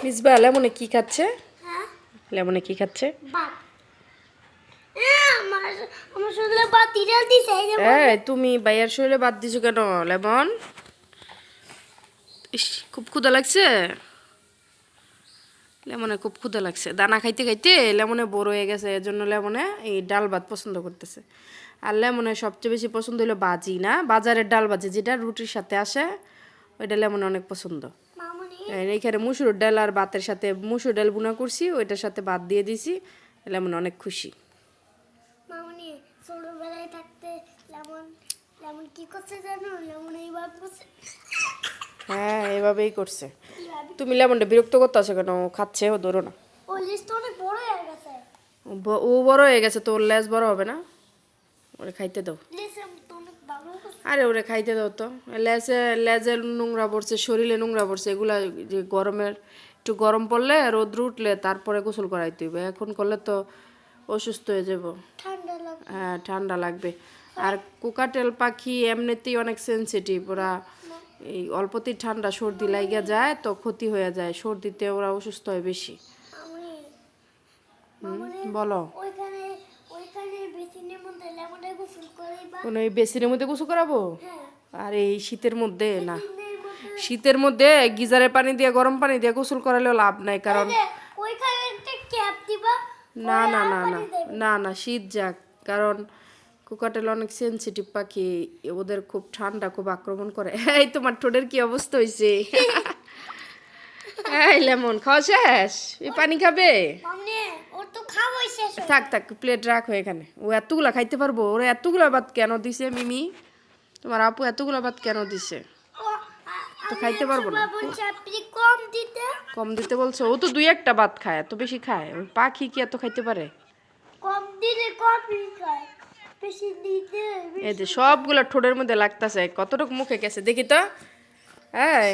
মিসবা লেমনে কি খাচ্ছে? হ্যাঁ লেমনে কি খাচ্ছে? ভাত আমার আমার শরীরে ভাত দিতে দিছে এই যে এই তুমি বাইয়ের শরীরে বাদ দিছো কেন লেমন? ইস খুব ক্ষুধা লাগছে। লেমনে খুব ক্ষুধা লাগছে, দানা খাইতে খাইতে লেমনে বড় হয়ে গেছে, এজন্য লেমনে এই ডাল ভাত পছন্দ করতেছে। আর লেমনে সবচেয়ে বেশি পছন্দ হলো বাজি, না বাজারের ডাল ভাজি যেটা রুটির সাথে আসে, ওইটা লেমনে অনেক পছন্দ। মামুনি এইখানে মুসুর ডাল আর ভাতের সাথে মুসুর ডাল বুনা করছি, ওইটার সাথে ভাত দিয়ে দিছি, লেমন অনেক খুশি। মামুনি ছোটবেলায় থাকতে লেমন লেমন কি করছে জানো লেমন এইভাবে করছে হ্যাঁ এভাবেই করছে। তুমি লেমনটা বিরক্ত করতে আসো কেন? ও খাচ্ছে, ও ধরো না। ও লিস্ট অনেক বড় হয়ে গেছে ও বড় হয়ে গেছে তো ওর লেজ বড় হবে না? ওরে খাইতে দাও। লিস্ট তো অনেক ভালো করছে আরে ওরে খাইতে দাও তো। লেজে নোংরা পড়ছে, শরীরে নোংরা পড়ছে, এগুলা যে গরমের একটু গরম পড়লে রোদ্র উঠলে তারপরে গোসল করাইতে হইবে, এখন করলে তো অসুস্থ হয়ে যাব। ঠান্ডা লাগে হ্যাঁ ঠান্ডা লাগবে। আর কোকাটেল পাখি এমনিতেই অনেক সেনসিটিভ, ওরা এই অল্পতেই ঠান্ডা সর্দি লাগা যায় তো ক্ষতি হয়ে যায়, সর্দিতে ওরা অসুস্থ হয় বেশি। মামুনি মামুনি বলো। ওইখানে ওইখানে বেসিনের মধ্যে লেমনে গোসল করাইবা কোনো এই বেসিনের মধ্যে গোসল করাবো? হ্যাঁ আর এই শীতের মধ্যে না, বেসিনের মধ্যে শীতের মধ্যে গিজারের পানি দিয়ে গরম পানি দিয়ে গোসল করালেও লাভ নাই, কারণ ওইখানে একটা ক্যাপ দিবা না পরে না আর না না পানি দেবে না না শীত যাক, কারণ কোকাটেল অনেক সেনসিটিভ পাখি, ওদের খুব ঠান্ডা খুব আক্রমণ করে। এই তোমার ঠোঁটের কি অবস্থা হয়েছে? এই লেমন খাওয়া শেষ? এই পানি খাবে? মামনি ওর তো খাওয়াই শেষ হয়ে থাক থাক প্লেট রাখো এখানে, ও এতগুলা খাইতে পারবো? ওরা এতগুলা ভাত কেন দিছে মিমি? তোমার আপু এতগুলা ভাত কেন দিছে? ও তো খাইতে পারবো না। বলছি আপনি কম দিতে কম দিতে বলছো? ও তো দুই একটা ভাত খায়, এত বেশি খায়? ওই পাখি কি এত খাইতে পারে? কম দিলে কম খায় বেশি দিতে এই যে সবগুলা ঠোঁটের মধ্যে লাগতাছে, কতটুকু মুখে গেছে দেখি তো। এই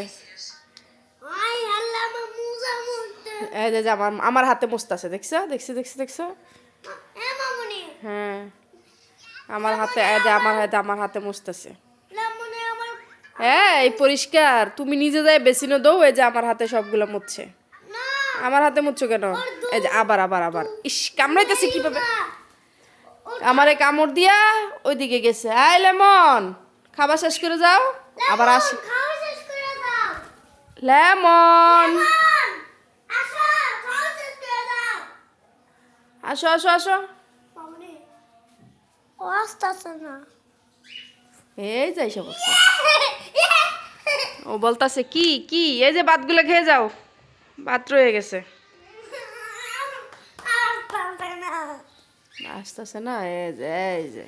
আই আল্লাহ মুজা মুজতে এই যে আমার আমার হাতে মুছতাছে, দেখছো দেখছো দেখছো দেখছো? এ মামুনি হ্যাঁ আমার হাতে, এই যে আমার হাতে মুছতাছে। লামনে আমার এই পরিষ্কার, তুমি নিজে যাই বেসিনে দাও, এই যে আমার হাতে সবগুলো মুছছে। না আমার হাতে মুছছো কেন? এই যে আবার আবার আবার, ইস কামড়াইতেছে কিভাবে? আমারে কামড় দিয়া ওইদিকে গেছে। আই লেমন খাবার শেষ করে যাও, আবার আসি। খাওয়া শেষ করে দাও লেমন আসো খাওয়া শেষ করে দাও আসো আসো আসো। মামুনি ও আসতেছে না এই যাই সব বলছে। ও বলতাছে কি কি? এই যে ভাতগুলো খেয়ে যাও, ভাত রয়ে গেছে। আসতেছে না আসতেছে না? এই যে এই যে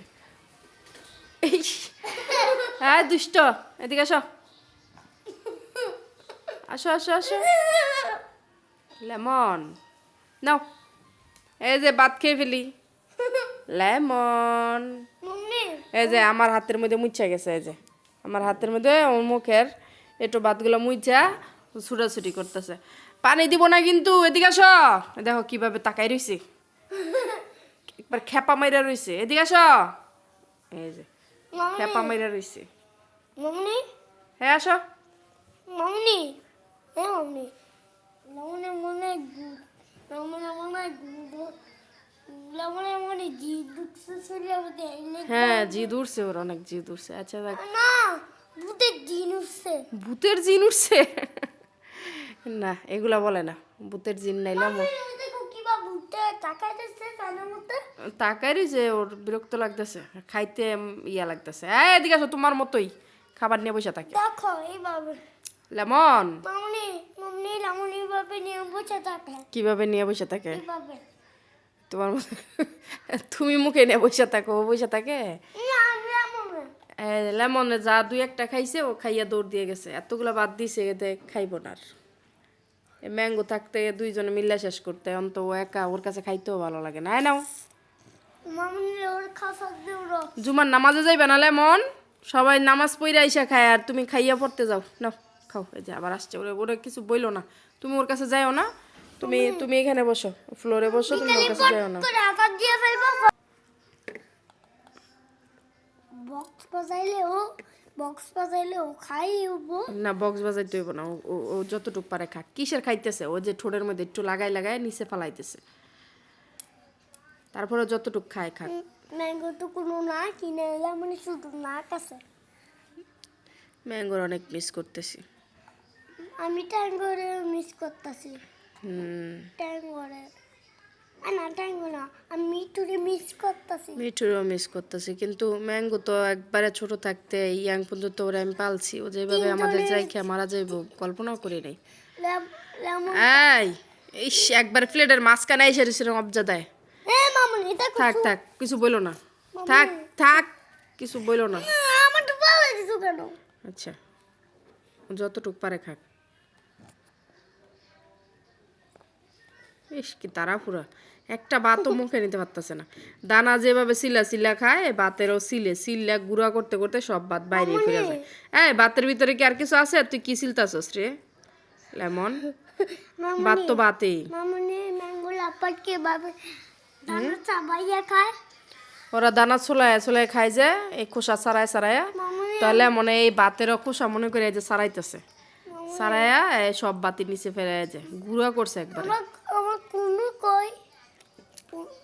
ইস, হ্যাঁ দুষ্ট, এদিকে আসো আসো আসো আসো। লেমন নাও, এই যে ভাত খেয়ে ফেলি। লেমন মামুনি এই যে আমার হাতের মধ্যে মুচ্ছা গেছে, এই যে আমার হাতের মধ্যে ওর মুখের একটু ভাতগুলো মুচ্ছা ছুটাছুটি করতেছে। পানি দিব না কিন্তু, এদিকে আসো। দেখো কিভাবে তাকাই রইছে, একবার খেপা মাইরা রইছে। এদিকে আসো, এই যে খেপা মাইরা রইছে। মামুনি হ্যাঁ আসো। মামুনি এ মামুনি লামনে মনে লামনে মনে লামনে মনে জি দুঃখে চলে আমাদের হ্যাঁ জিদ উঠছে, ওর অনেক জিদ উঠছে। আচ্ছা দেখ, না ভূতের দিন উঠছে ভূতের জিন উঠছে? না এগুলা বলে না, ভূতের জিন নাইলাম। দেখো কিবা ভূতে তাকাইতেছে কানের মধ্যে তাকাই রইছে, ওর বিরক্ত লাগতেছে, খাইতে ইয়া লাগতেছে। এদিকে আসো, তোমার মতোই খাবার নিয়ে বসে থাকে। দেখো এইভাবে লেমন মামুনি মামুনি লামনি এইভাবে নিয়ে বসে থাকে কিভাবে নিয়ে বসে থাকে? এইভাবে তোমার মতো তুমি মুখে নিয়ে বসে থাকো, ও বসে থাকে? না লামনে লেমনে যা দুই একটা খাইছে, ও খাইয়া দৌড় দিয়ে গেছে। এতগুলা বাদ দিছে, এতে খাইব না আর। ম্যাঙ্গো থাকতে দুইজনে মিল্লা শেষ করতে, অন্ত ও একা, ওর কাছে খাইতেও ভালো লাগে না। নাও মামুনি ওর খাসা দিও জুমার নামাজে যাইবে না লেমন? সবাই নামাজ পড়ে আইসা খায় আর তুমি খাইয়া পড়তে যাও। নাও খাও। এই যে আবার আসছে, ওরে ওরে কিছু বইলো না, তুমি ওর কাছে যাও না। তুমি তুমি এখানে বসো, ফ্লোরে বসো, তুমি ওর কাছে যাও না। করে আঘাত দিয়ে ফেলবো বক্স বাজাইলে ও বক্স বাজাইলে ও খাই উঠবো। না বক্স বাজাইতে হইব না, ও যতটুক পারে খাক। কিসের খাইতেছে? ও যে ঠোঁটের মধ্যে একটু লাগাই লাগাই নিচে ফালাইতেছে, তারপরে যতটুক খায় খাক। ম্যাঙ্গো তো কোনো না কিনে এলাম, মানে শুধু নাক আছে। ম্যাঙ্গোর অনেক মিস করতেছি। আমি ট্যাঙ্গোরে মিস করতেছি। হুম, ট্যাঙ্গোরে না, ট্যাঙ্গো না, আমি মিঠুরে মিস করতেছি। মিঠুরও মিস করতেছি, কিন্তু ম্যাঙ্গো তো একবারে ছোট থাকতে ইয়াং পর্যন্ত ওরে আমি পালছি, ও যেভাবে আমাদের রাইখা মারা যাইব কল্পনাও করি নাই। লেমন এই ইস, একবার প্লেটের মাঝখানে এসে সেরকম অবজা দেয়। মামুনি এটা থাক থাক, কিছু বইলো না, থাক থাক, কিছু বইলো না। আমার তো ভালো দিছো কেন? আচ্ছা, যতটুক পারে খাক। ইস কি তাড়াহুড়া, একটা ভাতও মুখে নিতে পারতেছে না। দানা যেভাবে সিলা সিলা খায়, ভাতেরও সিলা গুঁড়া করতে করতে সব ভাত বাইরে ফিরে যায়। এই ভাতের ভিতরে কি আর কিছু আছে? তুই কি সিলতাছস রে লেমন? ভাত তো ভাতেই। মামুনি ম্যাঙ্গো লাপাটকে ভাবে দানা চাবাইয়া খায়। ওরা দানা ছোলায় ছোলায় খায় যে, এই খোসা সারায় সারায়া, মামুনি তাহলে মনে এই ভাতেরও খোসা মনে করে এই যে সারাইতেছে, সারায়া এই সব বাতির নিচে ফেলে যায়, গুঁড়া করছে একবারে। আমার কোনো কই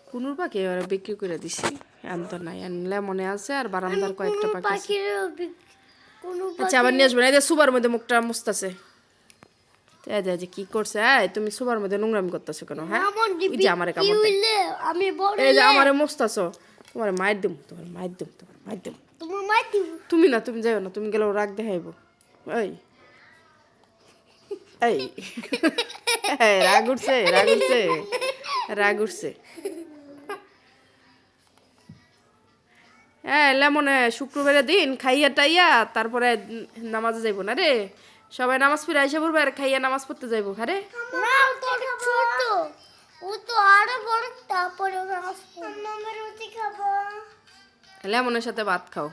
কুনুর পাখি ওরা বিক্রি করে দিছি, আনতো নাই, আনলে মনে আছে আর বারান্দার কয়েকটা পাখি আছে। পাখির কোনো আচ্ছা আবার নিয়ে আসবেন। এই যে সুবার মধ্যে মুখটা মুছতেছে, এই যে কি করছে? এই তুমি সুবার মধ্যে নোংরামি করতেছো কেন? হ্যাঁ, ওই যে আমারে কামড় দেয়। আমি বড় এই যে আমারে মুছতাছো, তোমার মায়ের দিম, তোমার মায়ের দিম, তোমার মায়ের দিম। তোমার মাই দিব। তুমি না, তুমি যাও না, তুমি গেলে রাগ দেখাইব। এই এই এই, রাগ উঠছে, রাগ উঠছে, রাগ উঠছে। হ্যাঁ লেমনে শুক্রবারের দিন খাইয়া টাইয়া তারপরে নামাজে যাইব না রে, সবাই নামাজ পড়ে আইসা পড়বে আর খাইয়া নামাজ পড়তে যাইব। হ্যাঁ না ও তো ছোট, ও তো আরো বড়, তারপরে ওরা মামা রুটি খাবো। লেমনের সাথে ভাত খাও।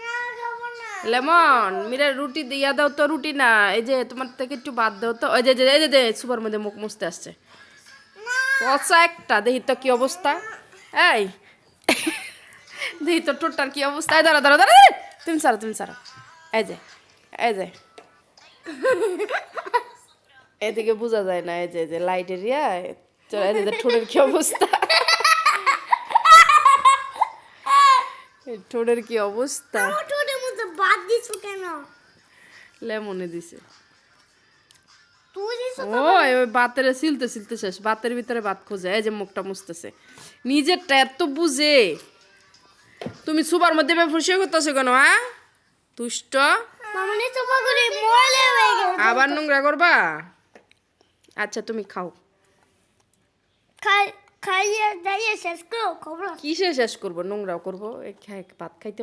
না খাবো না। লেমন মিরা রুটি দিয়া দাও তো, রুটি না, এই যে তোমার থেকে একটু ভাত দাও তো। ওই যে এই যে সুপার মধ্যে মুখ মুছতে আসছে, পচা একটা, দেখি তো কি অবস্থা। এই দেখি তো টোটার কি অবস্থা। দাঁড়া দাঁড়া দাঁড়া, তুমি সারা, তুমি সারা। এই যে এই যে এদিকে বোঝা যায় না, এই যে লাইটের ইয়া, চল এই যে ঠোঁটের কি অবস্থা, ঠোঁটের কি অবস্থা। আমার ঠোঁটের মধ্যে বাদ দিছো কেন? লেমনে দিছে। তুই দিছো ও ওই বাতের সিলতে সিলতে শেষ, বাতের ভিতরে ভাত খোঁজে। এই যে মুখটা মুছতেছে, নিজেরটা এত বুঝে। তুমি সুবার মধ্যে ফুসিয়ে করতেছো কেন? হ্যাঁ দুষ্ট, মামনি তো পাগলি ময়লা হয়ে গেছে। আবার নোংরা করবা? আচ্ছা তুমি খাও। খাইয়ে দাইয়ে শেষ করো খবর। কিসে শেষ করবো? নোংরাও করবো, ভাত খাইতে